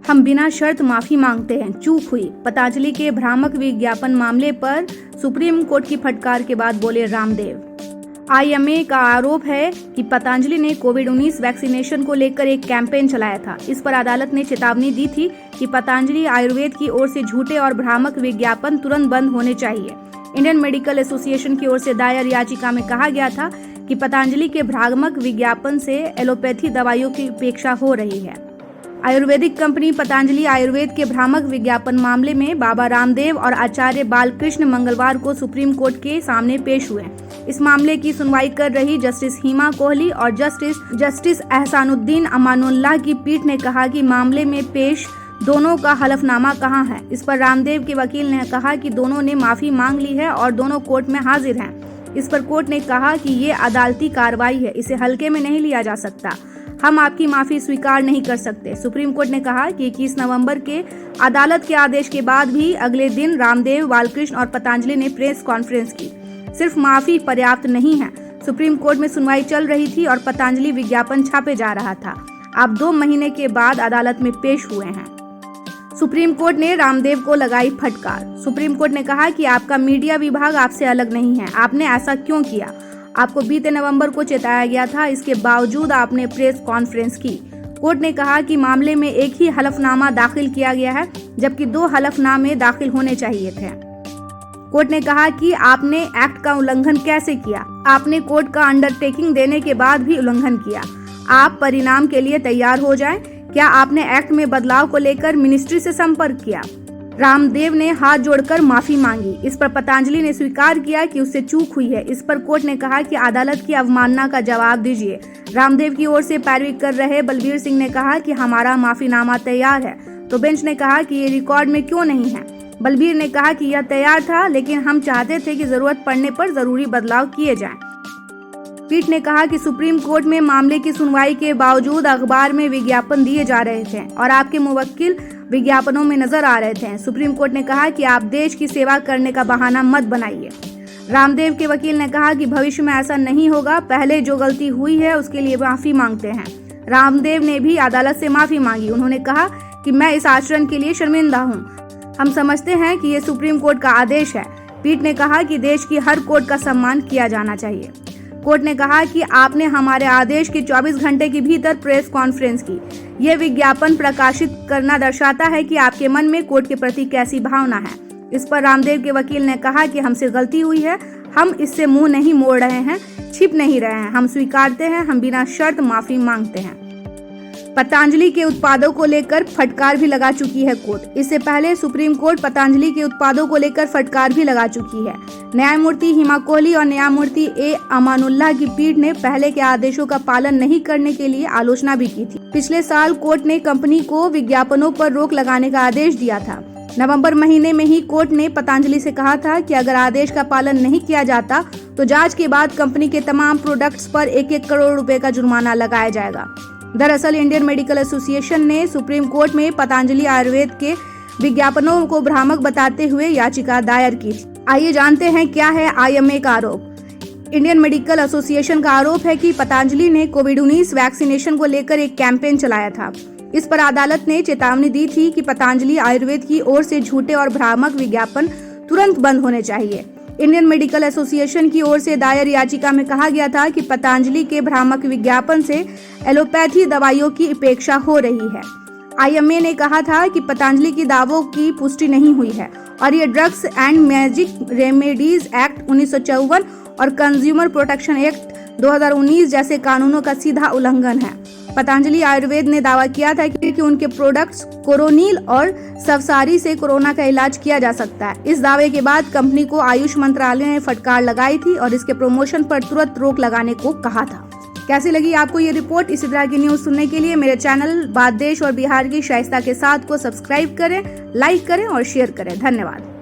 हम बिना शर्त माफी मांगते हैं, चूक हुई। पतंजलि के भ्रामक विज्ञापन मामले पर सुप्रीम कोर्ट की फटकार के बाद बोले रामदेव। आईएमए का आरोप है कि पतंजलि ने कोविड-19 वैक्सीनेशन को लेकर एक कैंपेन चलाया था। इस पर अदालत ने चेतावनी दी थी कि पतंजलि आयुर्वेद की ओर से झूठे और भ्रामक विज्ञापन तुरंत बंद होने चाहिए। इंडियन मेडिकल एसोसिएशन की ओर से दायर याचिका में कहा गया था कि पतंजलि के भ्रामक विज्ञापन से एलोपैथी दवाइयों की उपेक्षा हो रही है। आयुर्वेदिक कंपनी पतंजलि आयुर्वेद के भ्रामक विज्ञापन मामले में बाबा रामदेव और आचार्य बालकृष्ण मंगलवार को सुप्रीम कोर्ट के सामने पेश हुए। इस मामले की सुनवाई कर रही जस्टिस हिमा कोहली और जस्टिस एहसानुद्दीन अमानुल्लाह की पीठ ने कहा कि मामले में पेश दोनों का हलफनामा कहाँ है। इस पर रामदेव के वकील ने कहा कि दोनों ने माफी मांग ली है और दोनों कोर्ट में हाजिर हैं। इस पर कोर्ट ने कहा कि ये अदालती कार्रवाई है, इसे हल्के में नहीं लिया जा सकता। हम आपकी माफी स्वीकार नहीं कर सकते। सुप्रीम कोर्ट ने कहा कि 21 नवंबर के अदालत के आदेश के बाद भी अगले दिन रामदेव, बालकृष्ण और पतंजलि ने प्रेस कॉन्फ्रेंस की। सिर्फ माफी पर्याप्त नहीं है। सुप्रीम कोर्ट में सुनवाई चल रही थी और पतंजलि विज्ञापन छापे जा रहा था। अब 2 महीने के बाद अदालत में पेश हुए हैं। सुप्रीम कोर्ट ने रामदेव को लगाई फटकार। सुप्रीम कोर्ट ने कहा कि आपका मीडिया विभाग आपसे अलग नहीं है। आपने ऐसा क्यों किया? आपको बीते नवंबर को चेताया गया था, इसके बावजूद आपने प्रेस कॉन्फ्रेंस की। कोर्ट ने कहा कि मामले में एक ही हलफनामा दाखिल किया गया है, जबकि 2 हलफनामे दाखिल होने चाहिए थे। कोर्ट ने कहा कि आपने एक्ट का उल्लंघन कैसे किया? आपने कोर्ट का अंडरटेकिंग देने के बाद भी उल्लंघन किया। आप परिणाम के लिए तैयार हो जाएं। क्या आपने एक्ट में बदलाव को लेकर मिनिस्ट्री से संपर्क किया? रामदेव ने हाथ जोड़कर माफी मांगी। इस पर पतंजलि ने स्वीकार किया कि उससे चूक हुई है। इस पर कोर्ट ने कहा कि अदालत की अवमानना का जवाब दीजिए। रामदेव की ओर से पैरवी कर रहे बलबीर सिंह ने कहा कि हमारा माफीनामा तैयार है, तो बेंच ने कहा कि ये रिकॉर्ड में क्यों नहीं है। बलबीर ने कहा कि यह तैयार था, लेकिन हम चाहते थे कि जरूरत पड़ने पर जरूरी बदलाव किए जाएं। पीठ ने कहा कि सुप्रीम कोर्ट में मामले की सुनवाई के बावजूद अखबार में विज्ञापन दिए जा रहे थे और आपके मुवक्किल विज्ञापनों में नजर आ रहे थे। सुप्रीम कोर्ट ने कहा कि आप देश की सेवा करने का बहाना मत बनाइए। रामदेव के वकील ने कहा कि भविष्य में ऐसा नहीं होगा। पहले जो गलती हुई है उसके लिए माफी मांगते हैं। रामदेव ने भी अदालत से माफी मांगी। उन्होंने कहा कि मैं इस आचरण के लिए शर्मिंदा हूँ। हम समझते हैं कि ये सुप्रीम कोर्ट का आदेश है। पीठ ने कहा कि देश की हर कोर्ट का सम्मान किया जाना चाहिए। कोर्ट ने कहा कि आपने हमारे आदेश के 24 घंटे के भीतर प्रेस कॉन्फ्रेंस की। यह विज्ञापन प्रकाशित करना दर्शाता है कि आपके मन में कोर्ट के प्रति कैसी भावना है। इस पर रामदेव के वकील ने कहा कि हमसे गलती हुई है। हम इससे मुंह नहीं मोड़ रहे हैं, छिप नहीं रहे हैं। हम स्वीकारते हैं, हम बिना शर्त माफी मांगते हैं। पतंजलि के उत्पादों को लेकर फटकार भी लगा चुकी है कोर्ट। इससे पहले सुप्रीम कोर्ट पतंजलि के उत्पादों को लेकर फटकार भी लगा चुकी है। न्यायमूर्ति हिमा कोहली और न्यायमूर्ति ए अमानुल्लाह की पीठ ने पहले के आदेशों का पालन नहीं करने के लिए आलोचना भी की थी। पिछले साल कोर्ट ने कंपनी को विज्ञापनों पर रोक लगाने का आदेश दिया था। नवंबर महीने में ही कोर्ट ने पतंजलि से कहा था कि अगर आदेश का पालन नहीं किया जाता तो जांच के बाद कंपनी के तमाम प्रोडक्ट्स पर 1-1 करोड़ रुपए का जुर्माना लगाया जाएगा। दरअसल इंडियन मेडिकल एसोसिएशन ने सुप्रीम कोर्ट में पतंजलि आयुर्वेद के विज्ञापनों को भ्रामक बताते हुए याचिका दायर की थी। आइए जानते हैं क्या है आईएमए का आरोप। इंडियन मेडिकल एसोसिएशन का आरोप है कि पतंजलि ने कोविड-19 वैक्सीनेशन को लेकर एक कैंपेन चलाया था। इस पर अदालत ने चेतावनी दी थी कि पतंजलि आयुर्वेद की ओर से झूठे और भ्रामक विज्ञापन तुरंत बंद होने चाहिए। इंडियन मेडिकल एसोसिएशन की ओर से दायर याचिका में कहा गया था कि पतंजलि के भ्रामक विज्ञापन से एलोपैथी दवाइयों की उपेक्षा हो रही है। आईएमए ने कहा था कि पतंजलि की दावों की पुष्टि नहीं हुई है और ये drugs and magic remedies act 1954 और कंज्यूमर प्रोटेक्शन एक्ट 2019 जैसे कानूनों का सीधा उल्लंघन है। पतंजलि आयुर्वेद ने दावा किया था कि उनके प्रोडक्ट्स कोरोनिल और सवसारी से कोरोना का इलाज किया जा सकता है। इस दावे के बाद कंपनी को आयुष मंत्रालय ने फटकार लगाई थी और इसके प्रमोशन पर तुरंत रोक लगाने को कहा था। कैसी लगी आपको ये रिपोर्ट? इसी तरह की न्यूज सुनने के लिए मेरे चैनल बात देश और बिहार की शाइस्ता के साथ को सब्सक्राइब करें, लाइक करें और शेयर करें। धन्यवाद।